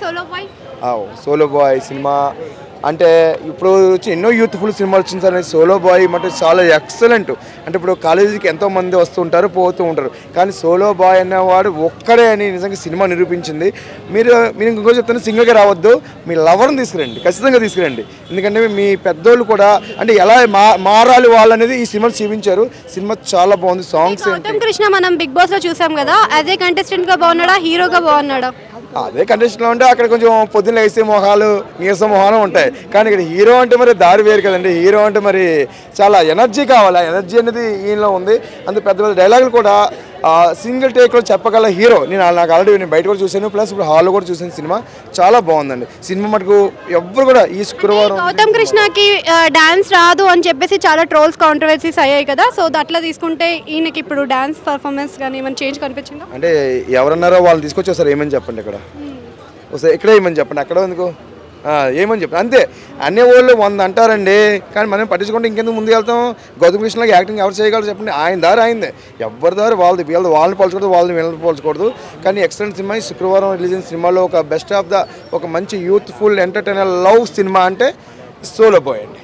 Solo boy solo boy cinema అంటే ఇప్పుడు వచ్చి ఎన్నో యూత్ఫుల్ సినిమాలు వచ్చింది సార్. సోలో బాయ్ అంటే చాలా ఎక్సలెంట్. అంటే ఇప్పుడు కాలేజీకి ఎంతో మంది వస్తూ ఉంటారు, పోతూ ఉంటారు, కానీ సోలో బాయ్ అనేవాడు ఒక్కడే అని నిజంగా సినిమా నిరూపించింది. మీరు ఇంకో చెప్తాను, సింగిల్గా రావద్దు, మీ లవర్ని తీసుకురండి, ఖచ్చితంగా తీసుకురండి. ఎందుకంటే మీ పెద్దోళ్ళు కూడా అంటే ఎలా మారాలి వాళ్ళు అనేది ఈ సినిమాలు చూపించారు. సినిమా చాలా బాగుంది. సాంగ్స్ గౌతమ్ కృష్ణ మనం బిగ్ బాస్ లో చూసాం కదా, అదే కంటెస్టెంట్ గా బాగున్నాడా, హీరోగా బాగున్నాడా? అదే కండిషన్లో ఉంటే అక్కడ కొంచెం పొద్దున్న వేసే మొహాలు, నీరస మొహాలు ఉంటాయి, కానీ ఇక్కడ హీరో అంటే మరి దారి వేరు కదండి. హీరో అంటే మరి చాలా ఎనర్జీ కావాలి, ఎనర్జీ అనేది ఈయనలో ఉంది. అందుకు పెద్ద పెద్ద డైలాగులు కూడా సింగిల్ టేక్లో చెప్పగల హీరో. నాకు ఆల్రెడీ బయట కూడా చూశాను, ప్లస్ ఇప్పుడు హాల్లో కూడా చూసాను. సినిమా చాలా బాగుందండి. సినిమా మటుకు ఎవ్వరు కూడా ఈ శుక్రవారం గౌతమ్ కృష్ణకి డాన్స్ రాదు అని చెప్పేసి చాలా ట్రోల్స్ కాంట్రవర్సీస్ అయ్యాయి కదా, సో అట్లా తీసుకుంటే ఈయనకి ఇప్పుడు డాన్స్ పర్ఫార్మెన్స్ కానీ ఏమైనా చేంజ్ కనిపించిందా? అంటే ఎవరన్నారో వాళ్ళు తీసుకొచ్చేసారు, ఏమని చెప్పండి ఇక్కడ ఒకసారి, ఇక్కడ ఏమని చెప్పండి, అక్కడ ఎందుకు ఏమని చెప్పండి, అంతే. అనే వాళ్ళు 100 అంటారండి, కానీ మనం పట్టించుకుంటే ఇంకెందుకు ముందుకు వెళ్తాం? గౌతమ్ కృష్ణకి యాక్టింగ్ ఎవరు చేయగలరు చెప్పండి? ఆయన దారి ఆయనదే, ఎవరి దారి వాళ్ళది. వాళ్ళని పోల్చకూడదు, వీళ్ళని పోల్చకూడదు. కానీ ఎక్సలెంట్ సినిమా. శుక్రవారం రిలీజ్ అయిన సినిమాలో ఒక బెస్ట్ ఆఫ్ ద ఒక మంచి యూత్ఫుల్ ఎంటర్టైనర్ లవ్ సినిమా అంటే సోలో బాయ్ అండి.